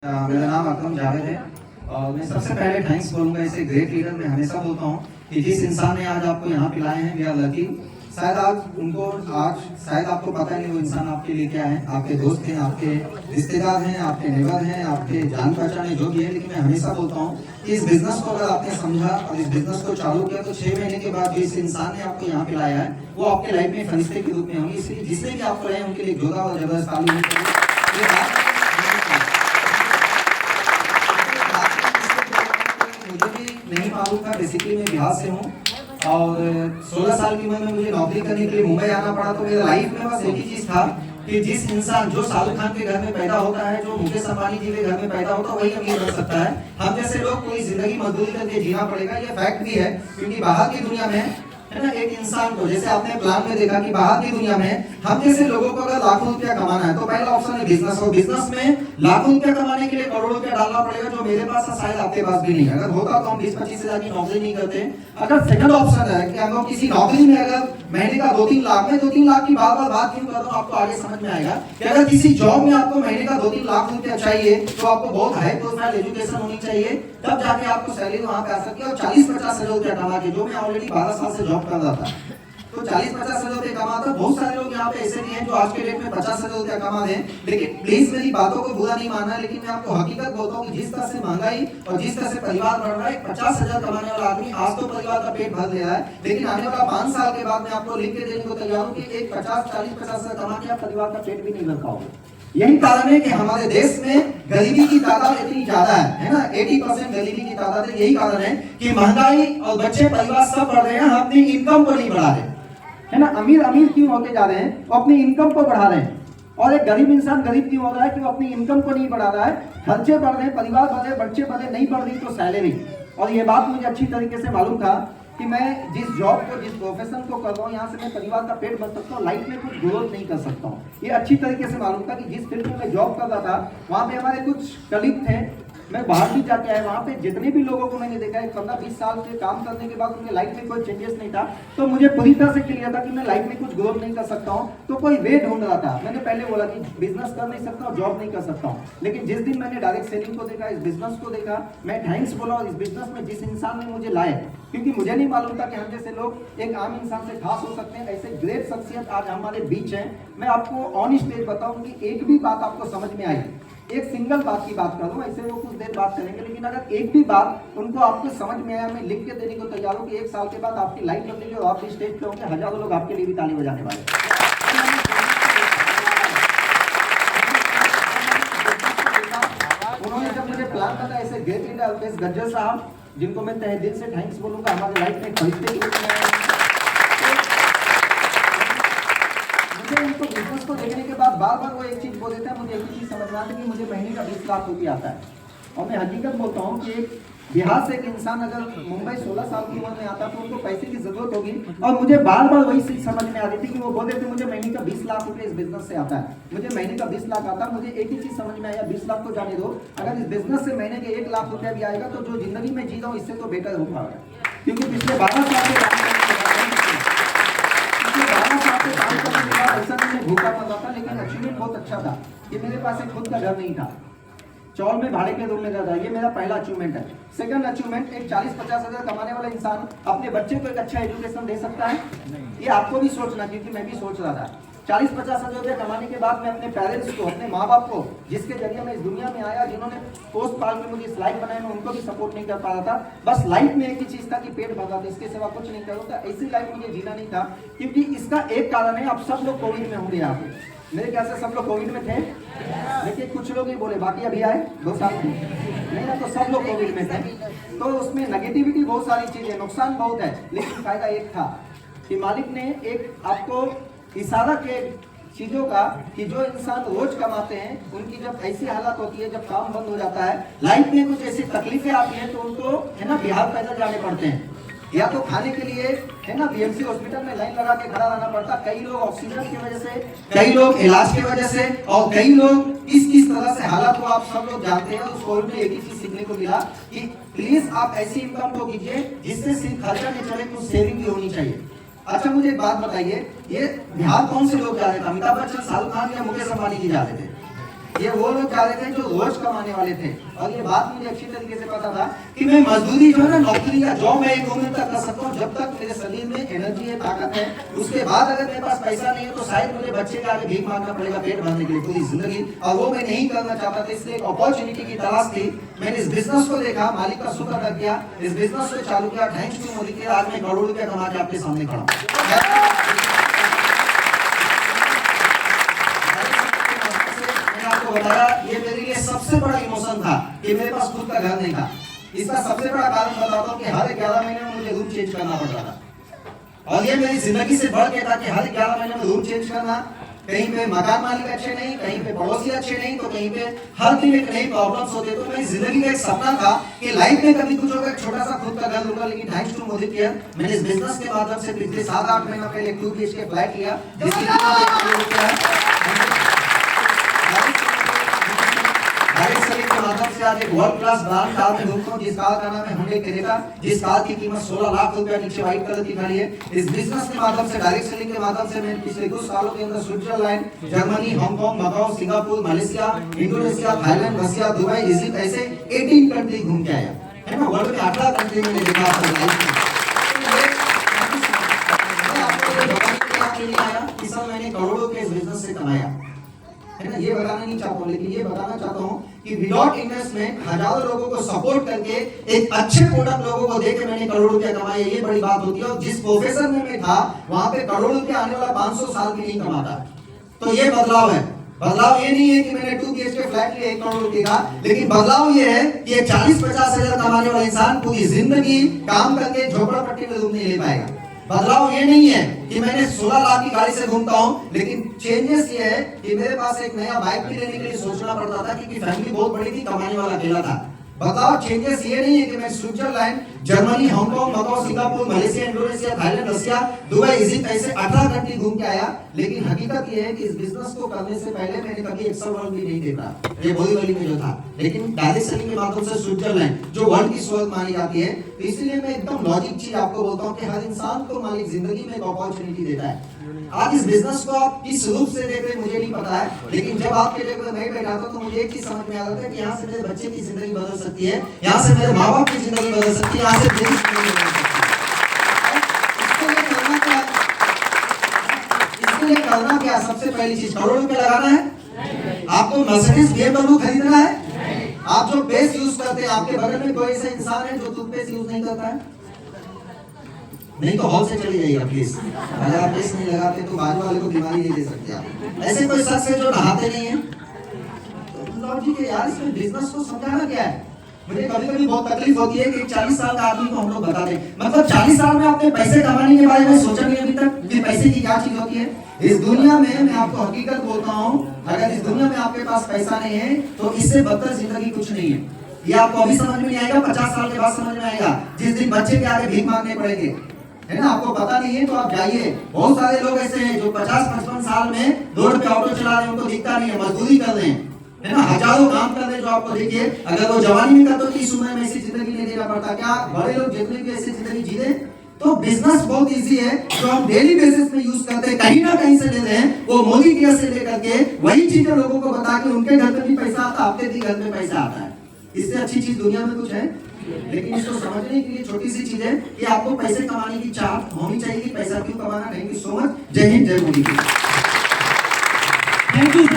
मेरा नाम अकरम जावेद है और मैं सबसे पहले थैंक्स बोलूँगा इसे ग्रेट लीडर। मैं हमेशा बोलता हूँ कि जिस इंसान ने आज आपको यहाँ पिलाए हैं वी आर लकी। शायद आपको पता नहीं वो इंसान आपके लिए क्या है। आपके दोस्त हैं, आपके रिश्तेदार हैं, आपके नेबर हैं, आपके जान पहचान है, जो भी है। लेकिन मैं हमेशा बोलता हूँ कि इस बिजनेस को अगर आपने समझा और इस बिजनेस को चालू किया तो 6 महीने के बाद जो इस इंसान ने आपको यहाँ पिलाया है वो आपके लाइफ में फरिश्ते के रूप में होंगे। इसलिए जिसने भी आपको रहे उनके लिए जोरदार और जबरदस्त ताली होनी। मुझे भी नहीं मालूम था, बेसिकली मैं बिहार से हूँ और 16 साल की उम्र में मुझे नौकरी करने के लिए मुंबई आना पड़ा। तो मेरे लाइफ में बस एक ही चीज था कि जिस इंसान जो शाहरुख खान के घर में पैदा होता है, जो मुकेश अंबानी जी के घर में पैदा होता है, वही अमीर बन सकता है। हम जैसे लोग पूरी जिंदगी मजदूरी करके जीना पड़ेगा, ये फैक्ट भी है। क्योंकि बाहर की दुनिया में है ना, एक इंसान को जैसे आपने प्लान में देखा कि बाहर की दुनिया में हम जैसे लोगों को अगर लाखों रुपया कमाना है तो पहला ऑप्शन है बिजनेस। और बिजनेस में लाखों रुपया कमाने के लिए करोड़ों रुपया डालना पड़ेगा, जो मेरे पास शायद आपके पास भी नहीं है। अगर होता तो हम 20-25 हजार की नौकरी नहीं करते। अगर सेकंड ऑप्शन है कि हम किसी नौकरी में अगर महीने का 2-3 लाख में 2-3 लाख की बार बार बात क्यों कर रहा हूँ, आपको आगे समझ में आएगा कि अगर किसी जॉब में आपको महीने का 2-3 लाख रुपया चाहिए तो आपको बहुत हाई प्रोफाइल एजुकेशन होनी चाहिए, तब जाके आपको सैलरी वहां पे आ सकती है। और 40-50 हजार रुपया कमा के, जो मैं ऑलरेडी 12 साल से जॉब कर रहा था, तो 40-50 हजार रुपये कमाता। बहुत सारे लोग यहाँ पे ऐसे नहीं हैं जो आज के डेट में 50 हजार रुपया कमा दें। लेकिन प्लीज मेरी बातों को बुरा नहीं मानना है, लेकिन मैं आपको हकीकत बोलता हूँ कि जिस तरह से महंगाई और जिस तरह से परिवार बढ़ रहा है, 50 हजार कमाने वाला आदमी आज तो परिवार का पेट भर ले रहा है, लेकिन आने वाला 5 साल के बाद मैं आपको लिख के देने को तैयार हूँ कि एक 50-40-50 हजार कमा के आप परिवार का पेट भी नहीं भर पाओगे। यही कारण है कि हमारे देश में गरीबी की तादाद इतनी ज्यादा है ना, 80% गरीबी की तादाद है। यही कारण है कि महंगाई और बच्चे परिवार सब बढ़ रहे हैं, हम अपनी इनकम को नहीं बढ़ा रहे, है ना। अमीर क्यों होते जा रहे हैं? वो अपनी इनकम को बढ़ा रहे हैं। और एक गरीब इंसान गरीब क्यों हो रहा है? कि वो अपनी इनकम को नहीं बढ़ा रहा है। खर्चे बढ़ रहे हैं, परिवार बढ़ रहे, बच्चे बढ़े, नहीं बढ़ रही तो सैलरी। और ये बात मुझे अच्छी तरीके से मालूम था कि मैं जिस जॉब को, जिस प्रोफेशन को कर रहा हूँ, यहाँ से मैं परिवार का पेट भर सकता हूँ, लाइफ में कुछ ग्रोथ नहीं कर सकता हूँ। ये अच्छी तरीके से मालूम था कि जिस फील्ड में मैं जॉब कर रहा था वहाँ पे हमारे कुछ कलीग थे, मैं बाहर भी जाके आया, वहाँ पे जितने भी लोगों को मैंने देखा है 15-20 साल से काम करने के बाद उनके लाइफ में कोई चेंजेस नहीं था। तो मुझे पूरी तरह से क्लियर था कि मैं लाइफ में कुछ ग्रोथ नहीं कर सकता हूँ। तो कोई वे ढूंढ रहा था। मैंने पहले बोला कि बिजनेस कर नहीं सकता हूँ, जॉब नहीं कर सकता हूँ। लेकिन जिस दिन मैंने डायरेक्ट सेलिंग को देखा, इस बिजनेस को देखा, मैं थैंक्स बोला। और इस बिजनेस में जिस इंसान ने मुझे लाए, क्योंकि मुझे नहीं मालूम था कि हम जैसे लोग एक आम इंसान से खास हो सकते हैं। ऐसे ग्रेट शख्सियत आज हमारे बीच हैं। मैं आपको ऑन स्टेज बताऊं कि एक भी बात आपको समझ में आई, एक सिंगल बात की बात करूं, ऐसे वो कुछ देर बात करेंगे, लेकिन अगर एक भी बात उनको आपको समझ में आया, मैं लिख के देने को तैयार हूं कि 1 साल के बाद आपकी लाइफ बदलेगी और आप भी स्टेज पे होंगे, हजारों लोग आपके लिए भी ताली बजाने वाले। उन्होंने जब मुझे प्लान बताया, ऐसे ग्रेट लीडर अल्पेश गज्जर साहब, जिनको मैं तहे दिल से थैंक्स बोलूंगा, हमारे लाइफ में फरिश्ते के रूप में। मुझे उनको बिजनेस को देखने के बाद बार बार वो एक चीज बोल देता है, मुझे एक चीज समझ में आता है कि मुझे महीने का 20 लाख रुपया आता है। और मैं हकीकत बोलता हूँ कि एक बिहार से एक इंसान अगर मुंबई 16 साल की उम्र में आता तो उनको पैसे की जरूरत होगी। और मुझे बार बार वही चीज समझ में आ रही थी कि वो बोल रहे थे मुझे महीने का 20 लाख रुपए इस बिजनेस से आता है, मुझे महीने का 20 लाख आता है। मुझे एक ही चीज समझ में आया, 20 लाख तो जाने दो, अगर इस बिजनेस से महीने के 1 लाख रुपया भी आएगा तो जो जिंदगी में जी रहा हूँ इससे तो बेटर हो पाएगा। क्योंकि पिछले 12 साल से काम करने के बाद ऐसा नहीं भूखा मर रहा था, लेकिन अचीवमेंट बहुत अच्छा था कि मेरे पास एक खुद का घर नहीं था, चौल में भाड़े के रूम में रहता। ये मेरा पहला अचीवमेंट है। सेकंड अचीवमेंट, एक 40-50 हजार कमाने वाला इंसान अपने बच्चे को एक अच्छा एजुकेशन दे सकता है। ये आपको भी सोचना, क्योंकि मैं भी सोच रहा था। 40-50 हजार रुपये कमाने के बाद मैं अपने पेरेंट्स को, अपने माँ बाप को, जिसके जरिए मैं इस दुनिया में आया, जिन्होंने पोस्ट पाल के मुझे इस लाइफ बनाया, मैं उनको भी सपोर्ट नहीं कर पा रहा था। बस लाइफ में एक ही चीज था कि पेट भरना था, इसके सिवा कुछ नहीं कर रहा था। ऐसी लाइफ मुझे जीना नहीं था। क्योंकि इसका एक कारण है, अब सब लोग कोविड में होंगे यहाँ पे, मेरे ख्याल से सब लोग कोविड में थे, लेकिन कुछ लोग ही बोले, बाकी अभी आए 2 साल नहीं ना, तो सब लोग कोविड में थे। तो उसमें नेगेटिविटी बहुत सारी चीजें, नुकसान बहुत है, लेकिन फायदा एक था कि मालिक ने एक आपको इशारा के चीजों का कि जो इंसान रोज कमाते हैं उनकी जब ऐसी हालत होती है, जब काम बंद हो जाता है, लाइफ में कुछ ऐसी तकलीफें आती हैं, तो उनको है ना बिहार पैदल जाने पड़ते हैं, या तो खाने के लिए है ना बीएमसी हॉस्पिटल में लाइन लगा के खड़ा रहना पड़ता। कई लोग ऑक्सीजन की वजह से, कई लोग इलाज की वजह से, और कई लोग किस तरह से हालात को आप सब लोग जानते हैं। उस कोविड में एक ही चीज सीखने को मिला कि प्लीज आप ऐसी इनकम को कीजिए जिससे सिर्फ खर्चा नहीं चले, कुछ सेविंग भी होनी चाहिए। अच्छा मुझे एक बात बताइए, ये बिहार कौन से लोग जा रहे थे? अमिताभ बच्चन, शाहरुख खान या मुकेश अंबानी जी जा रहे थे? ये वो लोग जा रहे थे जो रोज कमाने वाले थे। और ये बात मुझे अच्छी तरीके से पता था कि मैं मजदूरी जो है ना, नौकरी या जॉब मैं 1-2 मिनट तक कर सकता हूँ, जब तक मेरे शरीर में एनर्जी है, ताकत है। उसके बाद अगर मेरे पास पैसा नहीं है तो शायद मुझे बच्चे के आगे भीख मांगना पड़ेगा पेट भरने के लिए पूरी जिंदगी, और वो मैं नहीं करना चाहता था। इसलिए एक अपॉर्चुनिटी की तलाश थी। मैंने इस बिजनेस को देखा, मालिक का शुक्र अदा किया, इस बिजनेस को चालू किया। थैंक्स टू मोदी के आज मैं करोड़ों रुपया कमा के आपके सामने खड़ा हूं। बताया ये मेरे लिए सबसे बड़ा इमोशन था कि मेरे पास खुद का घर नहीं था। इसका सबसे बड़ा कारण बताता हूँ कि हर 11 महीने में मुझे रूम चेंज करना पड़ता था। और ये मेरी जिंदगी से बढ़ के था कि हर 11 महीने में रूम चेंज करना, कहीं पे मकान मालिक अच्छे नहीं, कहीं पे पड़ोसी अच्छे नहीं, तो कहीं पे हर दिन एक नई प्रॉब्लम्स होते। तो मेरी जिंदगी का एक सपना था कि लाइफ में कभी कुछ होगा, छोटा सा खुद का घर लूंगा। लेकिन थैंक्स टू मोदी केयर मैंने इस बिजनेस के माध्यम से पिछले 7-8 महीना पहले 2 BHK फ्लैट लिया, जिसकी के माध्यम से आज एक वर्ल्ड क्लास ब्रांड कार में घूमता हूं, जिस कार का नाम है Hyundai Creta, जिस कार की कीमत 16 लाख रुपया नीचे व्हाइट कलर की खड़ी है। इस बिजनेस के माध्यम से, डायरेक्ट सेलिंग के माध्यम से मैंने पिछले कुछ सालों के अंदर Switzerland, Germany, Hong Kong, Macau, Singapore, Malaysia, Indonesia, Thailand, Russia, Dubai, Egypt ऐसे 18 कंट्री घूम के आया है ना। वर्ल्ड में 18 कंट्री मैंने देखा अपनी लाइफ में। इस साल मैंने करोड़ों के इस बिजनेस से कमाया है ना। ये बताना नहीं चाहता हूँ, लेकिन ये बताना चाहता हूँ कि विदाउट इन्वेस्टमेंट हजारों लोगों को सपोर्ट करके एक अच्छे प्रोडक्ट लोगों को देके मैंने करोड़ रुपया कमाया। ये बड़ी बात होती है। और जिस प्रोफेशन में मैं था वहां पे करोड़ रुपया आने वाला 500 साल भी नहीं कमाता। तो ये बदलाव है। बदलाव ये नहीं है कि मैंने 2 BHK फ्लैट लिया 1 करोड़ रुपए का, लेकिन बदलाव ये है कि ये 40-50 हजार कमाने वाला इंसान पूरी जिंदगी काम करके झोपड़पट्टी में रूम नहीं ले पाएगा। बदलाव ये नहीं है कि मैंने 16 लाख की गाड़ी से घूमता हूं, लेकिन चेंजेस ये है कि मेरे पास एक नया बाइक भी लेने के लिए सोचना पड़ता था, क्योंकि फैमिली बहुत बड़ी थी, कमाने वाला अकेला था। बदलाव चेंजेस ये नहीं है कि मैं Switzerland, Germany, Hong Kong, Macau, Singapore, Malaysia, Indonesia, Thailand, Russia, Dubai, Egypt ऐसे 18 कंट्री घूम के आया। लेकिन हकीकत ये है कि इस बिजनेस को करने से पहले मैंने कभी एक्सेल वर्ल्ड भी नहीं देखा, ये बोरीवली में जो था। लेकिन डायरेक्ट सेलिंग के माध्यम से स्विट्जरलैंड जो वर्ल्ड की शोहरत मानी जाती है, तो इसलिए मैं एकदम लॉजिक चीज आपको बोलता हूँ कि हर इंसान को मालिक जिंदगी में एक अपॉर्चुनिटी देता है। आज इस बिजनेस को आप किस रूप से देख रहे हैं मुझे नहीं पता है, लेकिन जब आपके टेबल पर मैं बैठा था तो मुझे एक चीज समझ में आ रहा था कि यहाँ से मेरे बच्चे की जिंदगी बदल सकती है, यहाँ से मेरे माँ बाप की जिंदगी बदल सकती है, यहाँ से मेरी जिंदगी बदल सकती है। इसके लिए करना क्या? सबसे पहली चीज करोड़ रुपए लगाना है। आपको मर्सिडीज BMW खरीदना है। आप जो पेस्ट यूज करते हैं, आपके बगल में कोई ऐसा इंसान है जो टूथपेस्ट यूज नहीं करता है? नहीं तो हॉल से चली जाइएगा प्लीज। अगर आप पेस्ट नहीं लगाते तो बाजू वाले को बीमारी नहीं दे सकते आप। ऐसे कोई शख्स है जो नहाते नहीं है? तो लॉजिक है यार, इसमें बिजनेस को समझाना क्या है। मुझे कभी-कभी बहुत तकलीफ होती है कि 40 साल का आदमी को हम लोग बता दें, मतलब 40 साल में आपने पैसे कमाने के बारे में सोचा नहीं अभी तक कि पैसे की क्या चीज होती है। इस दुनिया में मैं आपको हकीकत बोलता हूँ, अगर इस दुनिया में आपके पास पैसा नहीं है तो इससे बदतर जिंदगी कुछ नहीं है। ये आपको अभी समझ में नहीं आएगा, 50 साल के बाद समझ में आएगा, जिस दिन बच्चे के आगे भीख मांगने पड़ेंगे, है ना। आपको पता नहीं है तो आप जाइए। बहुत सारे लोग ऐसे हैं जो 50-55 साल में रोड पे ऑटो चला रहे हैं, उनको दिखता नहीं है, मजदूरी कर रहे हैं, है ना, हजारों काम कर रहे हैं। जो आपको देखिए, अगर वो जवानी में करते तो 30 उम्र में ऐसी जिंदगी नहीं देना पड़ता। क्या बड़े लोग जितने भी ऐसी जिंदगी जी रहे। तो बिजनेस बहुत इजी है, जो हम डेली बेसिस में यूज करते हैं, कहीं ना कहीं से लेते हैं। वो मोदी केयर से लेकर के वही चीजें लोगों को बता के उनके घर में भी पैसा आता, आपके भी घर में पैसा आता है। इससे अच्छी चीज दुनिया में कुछ है? लेकिन इसको समझने के लिए छोटी सी चीज है कि आपको पैसे कमाने की चाहत होनी चाहिए कि पैसा क्यों कमाना। Thank you so much. जय हिंद, जय मोदी। Thank you.